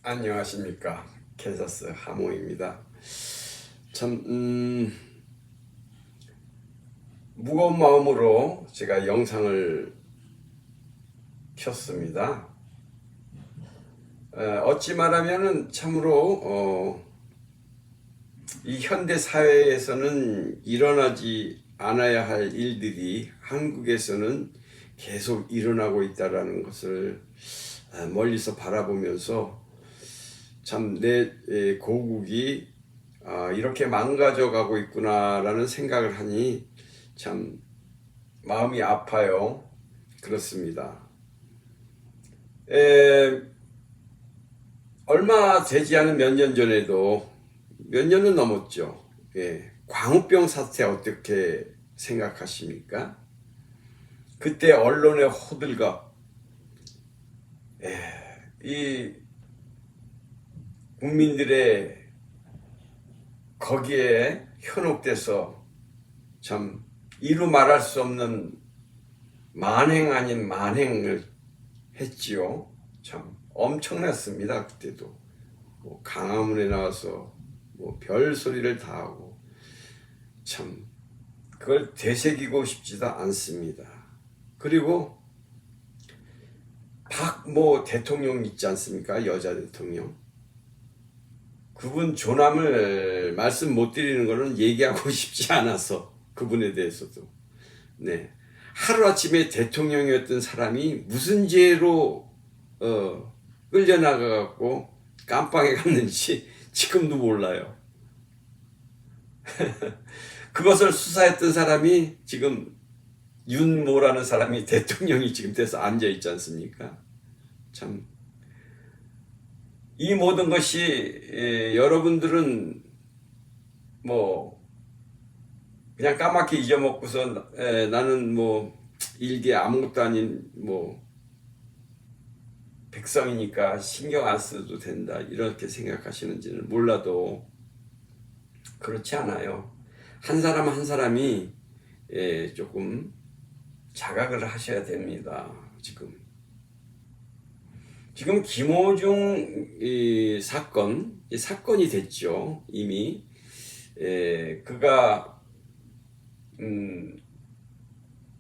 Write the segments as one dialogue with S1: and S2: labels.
S1: 안녕하십니까. 캔사스 하모입니다. 참 무거운 마음으로 제가 영상을 켰습니다. 어찌 말하면은 참으로 이 현대 사회에서는 일어나지 않아야 할 일들이 한국에서는 계속 일어나고 있다라는 것을 멀리서 바라보면서 참 내 고국이 이렇게 망가져 가고 있구나라는 생각을 하니 참 마음이 아파요. 그렇습니다. 얼마 되지 않은 몇 년 전에도 몇 년은 넘었죠. 광우병 사태 어떻게 생각하십니까? 그때 언론의 호들갑, 이 국민들의 거기에 현혹돼서 참 이루 말할 수 없는 만행 아닌 만행을 했지요. 참 엄청났습니다. 그때도 뭐 강화문에 나와서 뭐 별 소리를 다 하고 참 그걸 되새기고 싶지도 않습니다. 그리고 박 뭐 대통령 있지 않습니까? 여자 대통령. 그분 조남을 말씀 못 드리는 거는 얘기하고 싶지 않아서 그분에 대해서도 하루아침에 대통령이었던 사람이 무슨 죄로 끌려나가갖고 깜빵에 갔는지 지금도 몰라요. 그것을 수사했던 사람이 지금 윤모라는 사람이 대통령이 지금 돼서 앉아있지 않습니까? 참 이 모든 것이 여러분들은 뭐 그냥 까맣게 잊어먹고서 나는 뭐 일개 아무것도 아닌 뭐 백성이니까 신경 안 써도 된다 이렇게 생각하시는지는 몰라도 그렇지 않아요. 한 사람 한 사람이 조금 자각을 하셔야 됩니다. 지금 김호중 사건이 됐죠. 이미 그가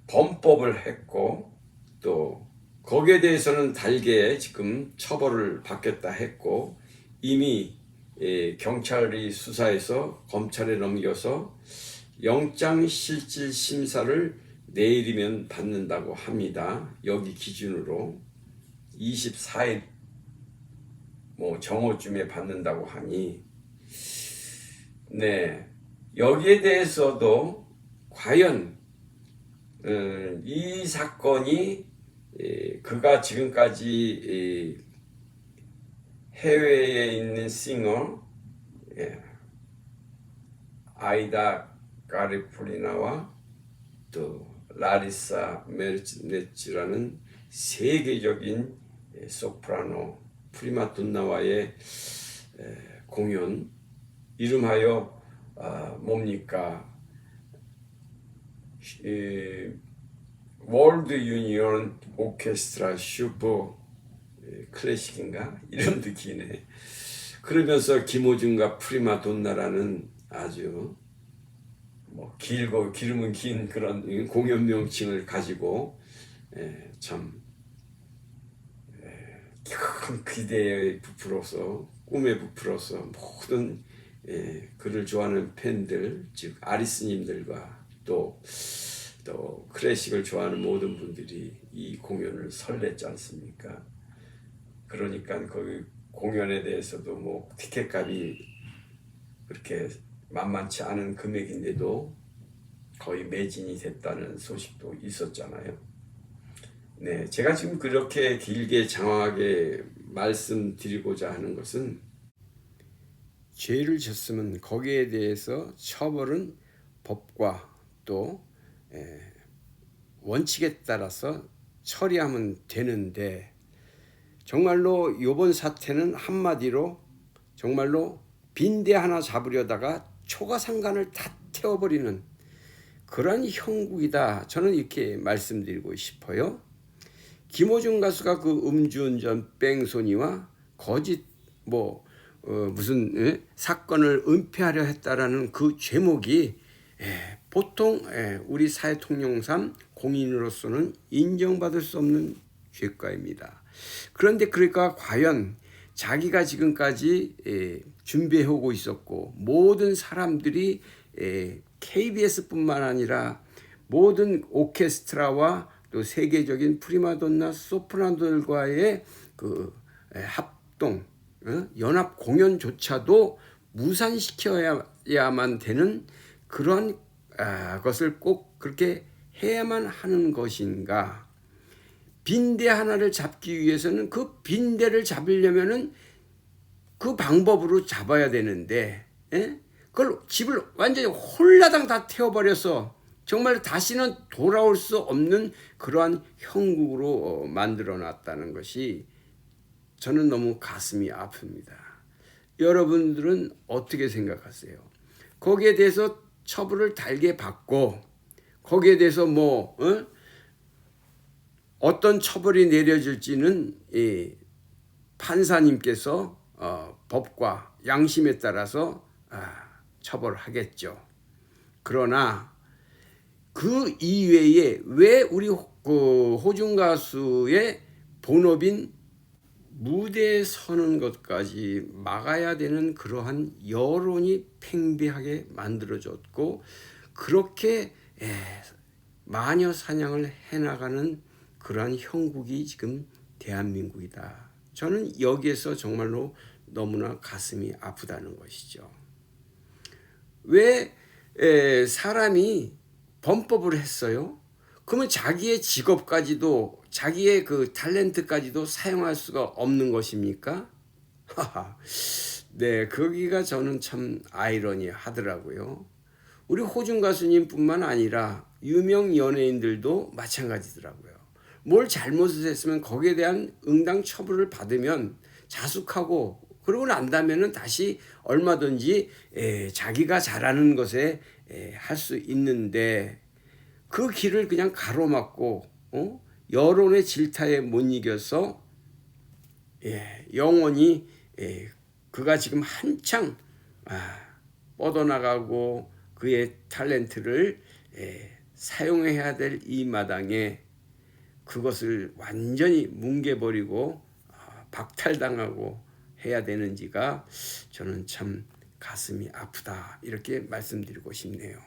S1: 범법을 했고 또 거기에 대해서는 달게 지금 처벌을 받겠다 했고 이미 경찰이 수사해서 검찰에 넘겨서 영장실질심사를 내일이면 받는다고 합니다. 여기 기준으로 24일 뭐 정오쯤에 받는다고 하니 여기에 대해서도 과연 이 사건이 그가 지금까지 해외에 있는 싱어 아이다 가리풀리나와 또 라리사 메르치네치라는 세계적인 소프라노 프리마돈나와의 공연 이름하여 뭡니까? 월드 유니온 오케스트라 슈퍼 클래식인가? 이름도 기네. 그러면서 김호중과 프리마돈나라는 아주 뭐 길고 기름은 긴 그런 공연 명칭을 가지고 참 큰 기대에 부풀어서 꿈에 부풀어서 모든 그를 좋아하는 팬들 즉 아리스님들과 또 클래식을 좋아하는 모든 분들이 이 공연을 설렜지 않습니까? 그러니까 거기 공연에 대해서도 뭐 티켓값이 그렇게 만만치 않은 금액인데도 거의 매진이 됐다는 소식도 있었잖아요. 제가 지금 그렇게 길게 장황하게 말씀드리고자 하는 것은 죄를 졌으면 거기에 대해서 처벌은 법과 또 원칙에 따라서 처리하면 되는데 정말로 이번 사태는 한마디로 정말로 빈대 하나 잡으려다가 초가상간을 다 태워버리는 그런 형국이다. 저는 이렇게 말씀드리고 싶어요. 김호중 가수가 그 음주운전 뺑소니와 거짓 무슨 사건을 은폐하려 했다라는 그 죄목이 보통 우리 사회 통념상 공인으로서는 인정받을 수 없는 죄가입니다. 그런데 그러니까 과연 자기가 지금까지 준비해 오고 있었고 모든 사람들이 KBS뿐만 아니라 모든 오케스트라와 또 세계적인 프리마돈나 소프라노들과의 그 합동 연합 공연조차도 무산시켜야만 되는 그런 것을 꼭 그렇게 해야만 하는 것인가? 빈대 하나를 잡기 위해서는 그 빈대를 잡으려면은 그 방법으로 잡아야 되는데 그걸 집을 완전히 홀라당 다 태워버려서 정말 다시는 돌아올 수 없는 그러한 형국으로 만들어 놨다는 것이 저는 너무 가슴이 아픕니다. 여러분들은 어떻게 생각하세요? 거기에 대해서 처벌을 달게 받고 거기에 대해서 어떤 처벌이 내려질지는 판사님께서 법과 양심에 따라서 처벌하겠죠. 그러나 그 이외에 왜 우리 호중 가수의 본업인 무대에 서는 것까지 막아야 되는 그러한 여론이 팽배하게 만들어졌고 그렇게 마녀 사냥을 해나가는 그러한 형국이 지금 대한민국이다. 저는 여기에서 정말로 너무나 가슴이 아프다는 것이죠. 왜 사람이 범법을 했어요? 그러면 자기의 직업까지도 자기의 그 탤런트까지도 사용할 수가 없는 것입니까? 네, 거기가 저는 참 아이러니하더라고요. 우리 호중 가수님뿐만 아니라 유명 연예인들도 마찬가지더라고요. 뭘 잘못을 했으면 거기에 대한 응당 처벌을 받으면 자숙하고 그러고 난다면은 다시 얼마든지 자기가 잘하는 것에 할 수 있는데 그 길을 그냥 가로막고 여론의 질타에 못 이겨서 영원히 그가 지금 한창 뻗어나가고 그의 탤런트를 사용해야 될 이 마당에 그것을 완전히 뭉개버리고 박탈당하고 해야 되는지가 저는 참 가슴이 아프다 이렇게 말씀드리고 싶네요.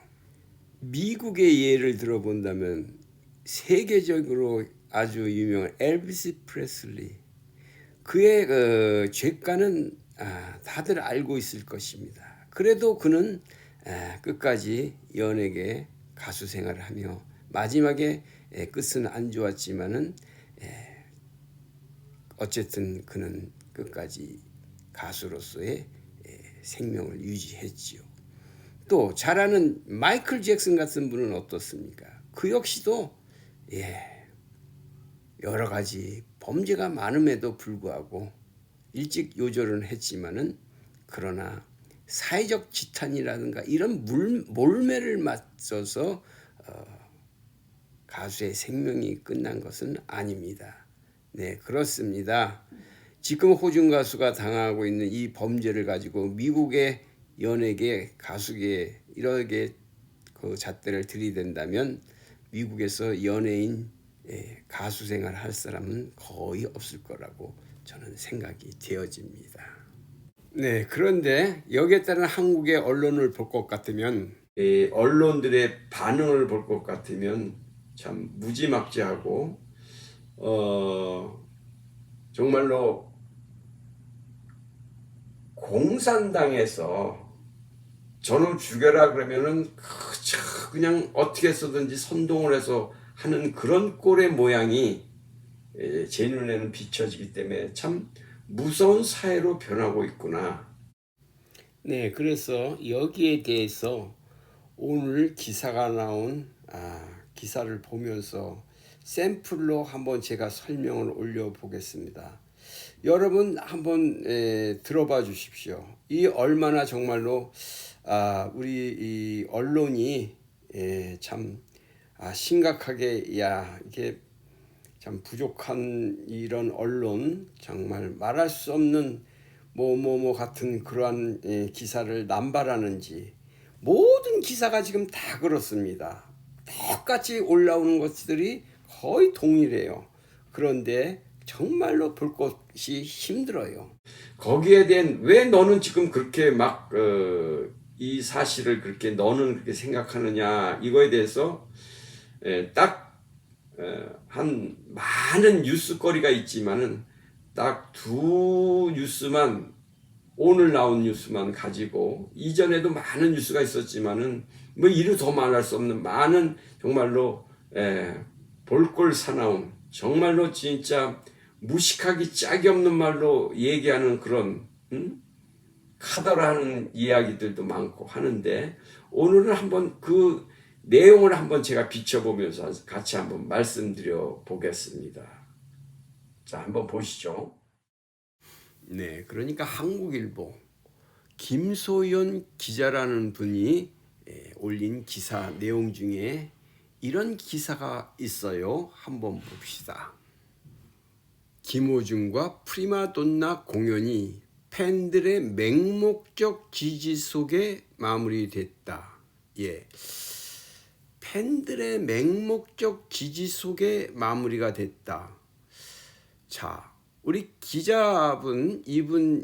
S1: 미국의 예를 들어본다면 세계적으로 아주 유명한 엘비스 프레슬리 그의 그 죄가는 다들 알고 있을 것입니다. 그래도 그는 끝까지 연예계 가수 생활을 하며 마지막에 끝은 안 좋았지만은 어쨌든 그는 끝까지 가수로서의 생명을 유지했지요. 또 잘 아는 마이클 잭슨 같은 분은 어떻습니까? 그 역시도 여러 가지 범죄가 많음에도 불구하고 일찍 요절은 했지만은 그러나 사회적 지탄이라든가 이런 몰매를 맞서서 가수의 생명이 끝난 것은 아닙니다. 네, 그렇습니다. 지금 호중 가수가 당하고 있는 이 범죄를 가지고 미국의 연예계, 가수계 이렇게 그 잣대를 들이댄다면 미국에서 연예인, 가수 생활 할 사람은 거의 없을 거라고 저는 생각이 되어집니다. 네, 그런데 여기에 따른 한국의 언론을 볼 것 같으면 언론들의 반응을 볼 것 같으면 참 무지막지하고 정말로 공산당에서 저놈 죽여라 그러면은 그냥 어떻게 해서든지 선동을 해서 하는 그런 꼴의 모양이 제 눈에는 비춰지기 때문에 참 무서운 사회로 변하고 있구나. 네, 그래서 여기에 대해서 오늘 기사가 나온 기사를 보면서 샘플로 한번 제가 설명을 올려보겠습니다. 여러분 한번 들어봐 주십시오. 이 얼마나 정말로 우리 이 언론이 참 심각하게 이게 참 부족한 이런 언론 정말 말할 수 없는 뭐뭐뭐 같은 그러한 기사를 남발하는지 모든 기사가 지금 다 그렇습니다. 똑같이 올라오는 것들이 거의 동일해요. 그런데 정말로 볼 것이 힘들어요. 거기에 대한 왜 너는 지금 그렇게 막 이 사실을 그렇게 너는 그렇게 생각하느냐 이거에 대해서 딱 한 많은 뉴스거리가 있지만은 딱 두 뉴스만 오늘 나온 뉴스만 가지고 이전에도 많은 뉴스가 있었지만은 뭐 이루 더 말할 수 없는 많은 정말로 볼꼴 사나운 정말로 진짜 무식하기 짝이 없는 말로 얘기하는 그런 카더라하는 이야기들도 많고 하는데 오늘은 한번 그 내용을 한번 제가 비춰보면서 같이 한번 말씀드려 보겠습니다. 자, 한번 보시죠. 네, 그러니까 한국일보 김소연 기자라는 분이 올린 기사 내용 중에 이런 기사가 있어요. 한번 봅시다. 김호중과 프리마돈나 공연이 팬들의 맹목적 지지 속에 마무리됐다. 예. 팬들의 맹목적 지지 속에 마무리가 됐다. 자, 우리 기자분, 이분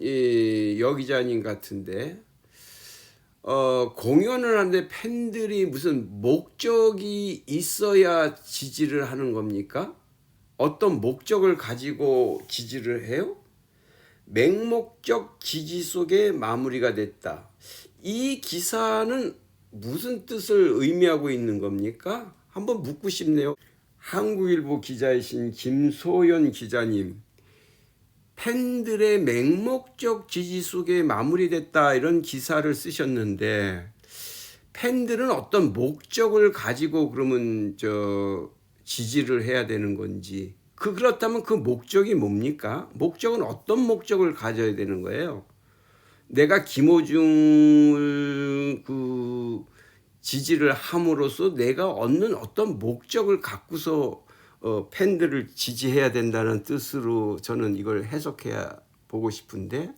S1: 여 기자님 같은데 공연을 하는데 팬들이 무슨 목적이 있어야 지지를 하는 겁니까? 어떤 목적을 가지고 지지를 해요? 맹목적 지지 속에 마무리가 됐다. 이 기사는 무슨 뜻을 의미하고 있는 겁니까? 한번 묻고 싶네요. 한국일보 기자이신 김소연 기자님, 팬들의 맹목적 지지 속에 마무리됐다 이런 기사를 쓰셨는데 팬들은 어떤 목적을 가지고 그러면 지지를 해야 되는 건지 그렇다면 그 목적이 뭡니까? 목적은 어떤 목적을 가져야 되는 거예요? 내가 김호중을 지지를 함으로써 내가 얻는 어떤 목적을 갖고서 팬들을 지지해야 된다는 뜻으로 저는 이걸 해석해야 보고 싶은데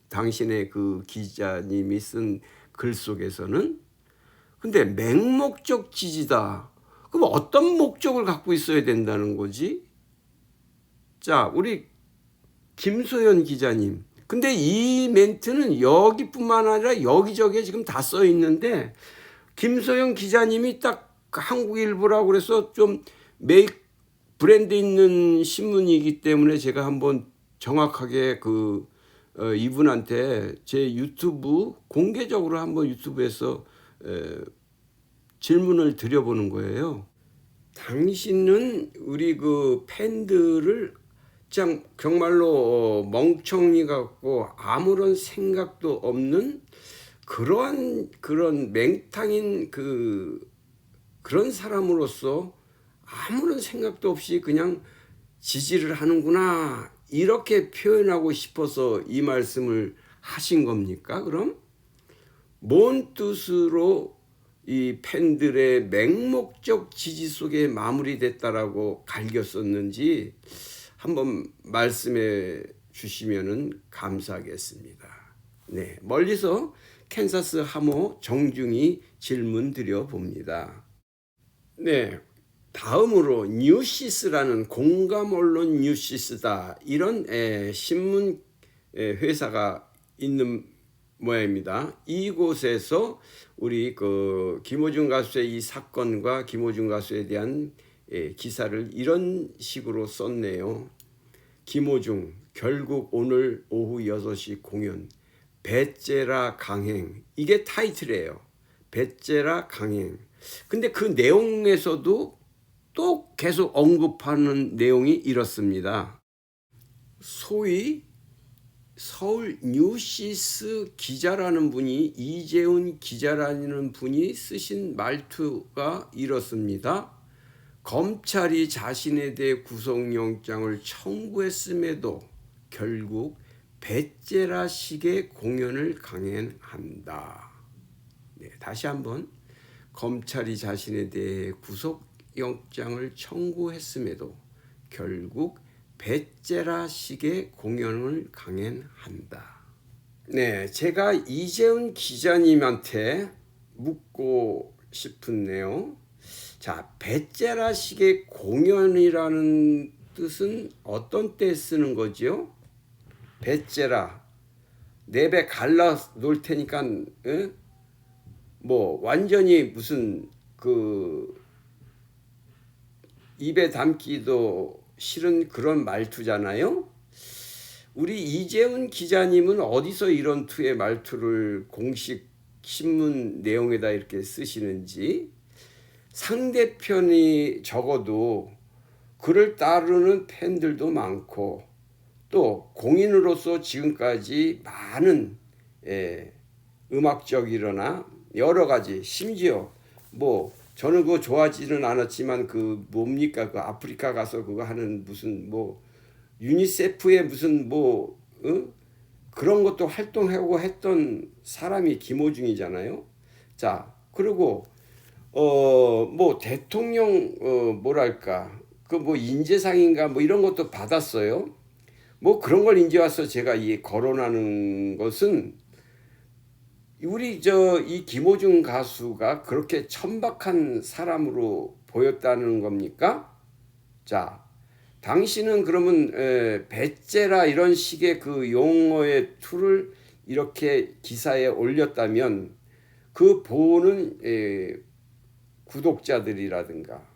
S1: 당신의 그 기자님이 쓴 글 속에서는 근데 맹목적 지지다. 그럼 어떤 목적을 갖고 있어야 된다는 거지? 자, 우리 김소연 기자님. 근데 이 멘트는 여기뿐만 아니라 여기저기에 지금 다 써 있는데 김소연 기자님이 딱 한국일보라고 그래서 좀 브랜드 있는 신문이기 때문에 제가 한번 정확하게 이분한테 제 유튜브 공개적으로 한번 유튜브에서 질문을 드려보는 거예요. 당신은 우리 그 팬들을 정말로 멍청이 같고 아무런 생각도 없는 그런 맹탕인 그런 사람으로서 아무런 생각도 없이 그냥 지지를 하는구나 이렇게 표현하고 싶어서 이 말씀을 하신 겁니까? 그럼 뭔 뜻으로 이 팬들의 맹목적 지지 속에 마무리됐다라고 갈겼었는지 한번 말씀해 주시면은 감사하겠습니다. 네, 멀리서 캔사스 하모 정중히 질문 드려 봅니다. 네, 다음으로 뉴시스라는 공감 언론 뉴시스다 이런 신문 회사가 있는 모양입니다. 이곳에서 우리 김호중 가수의 이 사건과 김호중 가수에 대한 기사를 이런 식으로 썼네요. 김호중 결국 오늘 오후 6시 공연 배째라 강행 이게 타이틀이에요. 배째라 강행. 근데 그 내용에서도 또 계속 언급하는 내용이 이렇습니다. 소위 서울 뉴시스 기자라는 분이 이재훈 기자라는 분이 쓰신 말투가 이렇습니다. 검찰이 자신에 대해 구속영장을 청구했음에도 결국 배째라식의 공연을 강행한다. 네, 다시 한번 검찰이 자신에 대해 구속영장을 청구했음에도 결국 배째라식의 공연을 강행한다. 네, 제가 이재훈 기자님한테 묻고 싶은데요. 자, 베째라식의 공연이라는 뜻은 어떤 때 쓰는 거지요? 베째라, 내 배 갈라 놓을 테니까, 에? 뭐 완전히 무슨 그 입에 담기도 싫은 그런 말투잖아요. 우리 이재훈 기자님은 어디서 이런 투의 말투를 공식 신문 내용에다 이렇게 쓰시는지, 상대편이 적어도 그를 따르는 팬들도 많고 또 공인으로서 지금까지 많은 음악적이거나 여러 가지, 심지어 뭐 저는 그거 좋아하지는 않았지만 그 뭡니까, 그 아프리카 가서 그거 하는 무슨 뭐 유니세프의 무슨 뭐 그런 것도 활동하고 했던 사람이 김호중이잖아요. 자, 그리고 뭐 대통령 뭐랄까 그 뭐 인재상인가 뭐 이런 것도 받았어요. 뭐 그런 걸 이제 와서 제가 이 거론하는 것은 우리 이 김호중 가수가 그렇게 천박한 사람으로 보였다는 겁니까? 자, 당신은 그러면 배째라 이런 식의 그 용어의 툴을 이렇게 기사에 올렸다면 그 보는 구독자들이라든가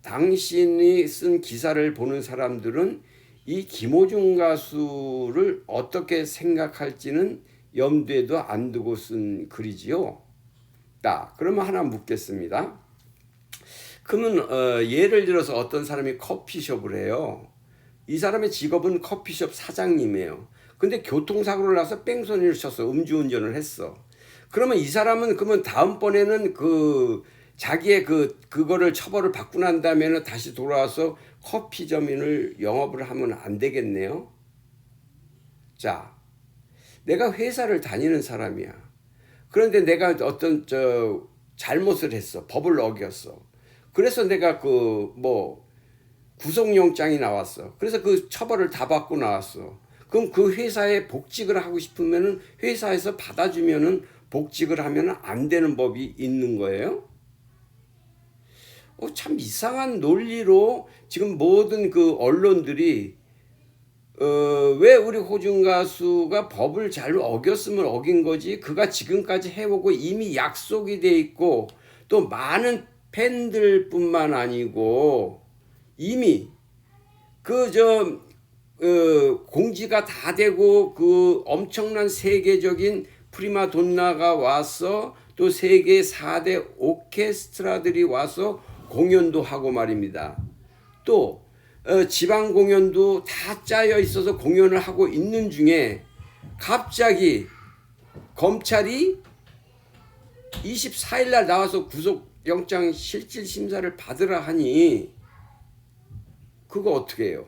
S1: 당신이 쓴 기사를 보는 사람들은 이 김호중 가수를 어떻게 생각할지는 염두에도 안 두고 쓴 글이지요. 자, 그러면 하나 묻겠습니다. 그러면 예를 들어서 어떤 사람이 커피숍을 해요. 이 사람의 직업은 커피숍 사장님이에요. 근데 교통사고를 나서 뺑소니를 쳤어. 음주운전을 했어. 그러면 이 사람은 그러면 다음번에는 그 자기의 그거를 처벌을 받고 난 다음에는 다시 돌아와서 커피점인을 영업을 하면 안 되겠네요. 자, 내가 회사를 다니는 사람이야. 그런데 내가 어떤 잘못을 했어. 법을 어겼어. 그래서 내가 그 뭐 구속영장이 나왔어. 그래서 그 처벌을 다 받고 나왔어. 그럼 그 회사에 복직을 하고 싶으면은 회사에서 받아주면은 복직을 하면은 안 되는 법이 있는 거예요. 참 이상한 논리로 지금 모든 그 언론들이 왜 우리 호중 가수가 법을 잘 어겼으면 어긴 거지? 그가 지금까지 해오고 이미 약속이 돼 있고 또 많은 팬들뿐만 아니고 이미 공지가 다 되고 그 엄청난 세계적인 프리마돈나가 와서 또 세계 4대 오케스트라들이 와서 공연도 하고 말입니다. 또 지방 공연도 다 짜여 있어서 공연을 하고 있는 중에 갑자기 검찰이 24일 날 나와서 구속영장 실질 심사를 받으라 하니 그거 어떻게 해요?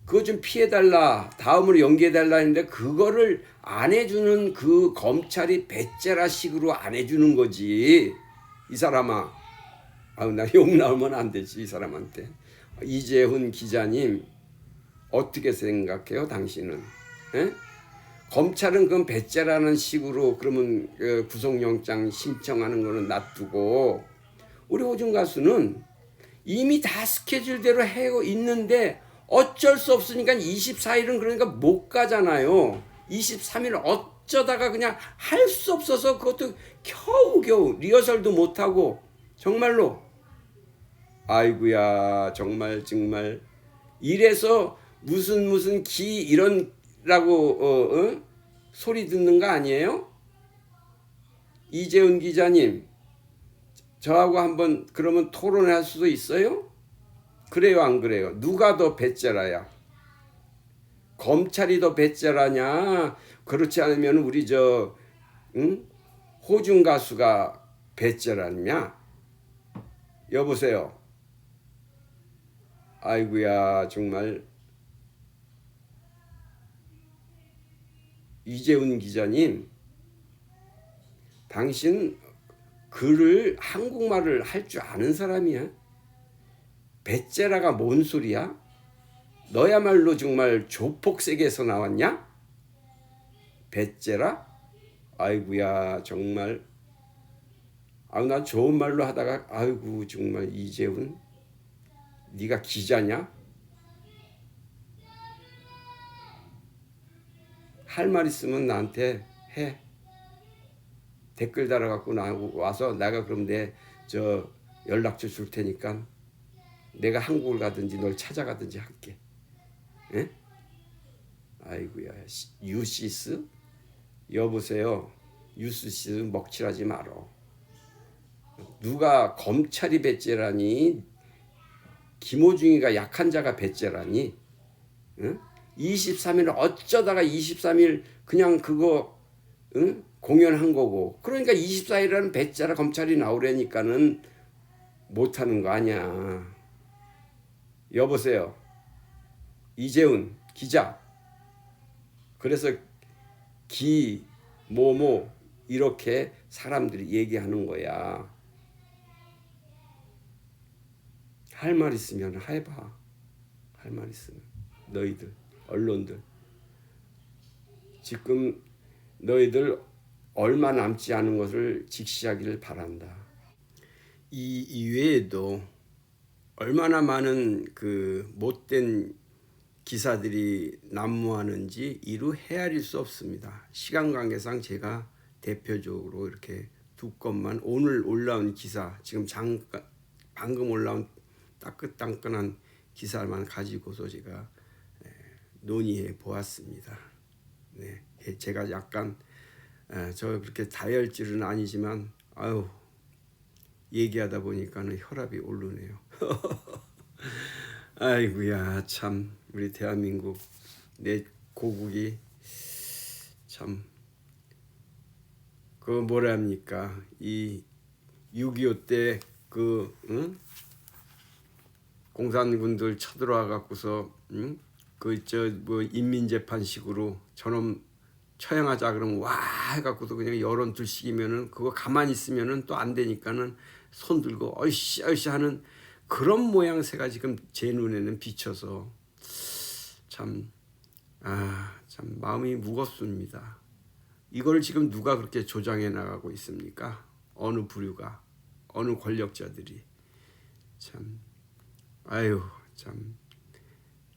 S1: 그거 좀 피해달라, 다음으로 연기해달라 했는데 그거를 안 해주는 그 검찰이 배째라 식으로 안 해주는 거지. 이 사람아, 나 욕 나오면 안 되지 이 사람한테. 이재훈 기자님 어떻게 생각해요 당신은? 에? 검찰은 그럼 배째라는 식으로 그러면 구속영장 신청하는 거는 놔두고 우리 호중 가수는 이미 다 스케줄대로 하고 있는데 어쩔 수 없으니까 24일은 그러니까 못 가잖아요. 23일 어쩌다가 그냥 할 수 없어서 그것도 겨우겨우 리허설도 못하고 정말로 아이고야 정말 이래서 무슨 기 이런라고 소리 듣는 거 아니에요? 이재훈 기자님 저하고 한번 그러면 토론할 수도 있어요? 그래요 안 그래요? 누가 더 배째라야? 검찰이 더 배째라냐? 그렇지 않으면 우리 호중 가수가 배째라냐? 여보세요. 아이고야 정말. 이재훈 기자님 당신 글을 한국말을 할 줄 아는 사람이야? 배째라가 뭔 소리야? 너야말로 정말 조폭세계에서 나왔냐? 배째라? 아이고야 정말. 난 좋은 말로 하다가 아이고 정말 이재훈 네가 기자냐? 할 말 있으면 나한테 해. 댓글 달아갖고 와서 내가 그럼 내 연락처 줄 테니까 내가 한국을 가든지 널 찾아가든지 할게. 에? 아이고야 유시스? 여보세요. 유시스 먹칠하지 말어. 누가 검찰이 배째라니? 김호중이가 약한 자가 배째라니? 응? 23일 어쩌다가 23일 그냥 그거 응? 공연한 거고. 그러니까 24일이라는 배째라 검찰이 나오려니까는 못하는 거 아니야. 여보세요. 이재훈 기자. 그래서 뭐뭐 이렇게 사람들이 얘기하는 거야. 할 말 있으면 해봐. 할 말 있으면. 너희들 언론들 지금 너희들 얼마 남지 않은 것을 직시하기를 바란다. 이 이외에도 얼마나 많은 그 못된 기사들이 난무하는지 이루 헤아릴 수 없습니다. 시간 관계상 제가 대표적으로 이렇게 두 건만 오늘 올라온 기사, 지금 방금 올라온 따끈따끈한 기사만 가지고서 제가 논의해 보았습니다. 네, 제가 약간 저 그렇게 다혈질은 아니지만 얘기하다 보니까는 혈압이 오르네요. 아이고야 참 우리 대한민국 내 고국이 참 그 뭐라 합니까 이 6.25 때 그 공산군들 쳐들어와 갖고서 뭐 인민재판식으로 저놈 처형하자 그러면 와 해갖고도 그냥 여론 들식이면은 그거 가만히 있으면은 또 안 되니까는 손 들고 어이씨 어이씨 하는 그런 모양새가 지금 제 눈에는 비쳐서 참 마음이 무겁습니다. 이걸 지금 누가 그렇게 조장해 나가고 있습니까? 어느 부류가, 어느 권력자들이 참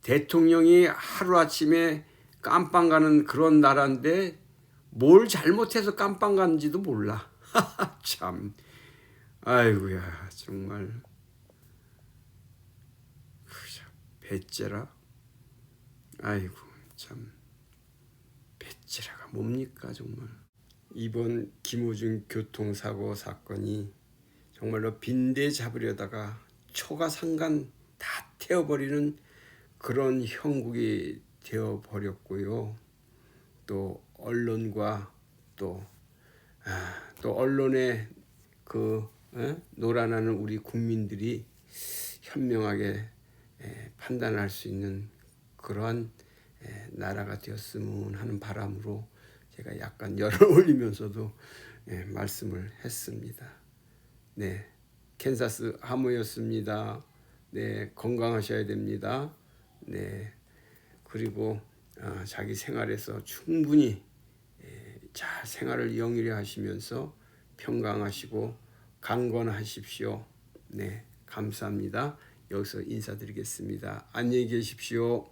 S1: 대통령이 하루아침에 깜빵 가는 그런 나라인데 뭘 잘못해서 깜빵 가는지도 몰라. 참 아이고야 정말 배째라. 아이고 참 배째라가 뭡니까 정말. 이번 김호중 교통사고 사건이 정말로 빈대 잡으려다가 초가상간 다 태워버리는 그런 형국이 되어버렸고요. 또 언론과 또 언론에 놀아나는 우리 국민들이 현명하게 판단할 수 있는 그러한 나라가 되었으면 하는 바람으로 제가 약간 열을 올리면서도 말씀을 했습니다. 네, 캔사스 하모였습니다. 네, 건강하셔야 됩니다. 네, 그리고 자기 생활에서 충분히 잘 생활을 영위를 하시면서 평강하시고 강건하십시오. 네, 감사합니다. 여기서 인사드리겠습니다. 안녕히 계십시오.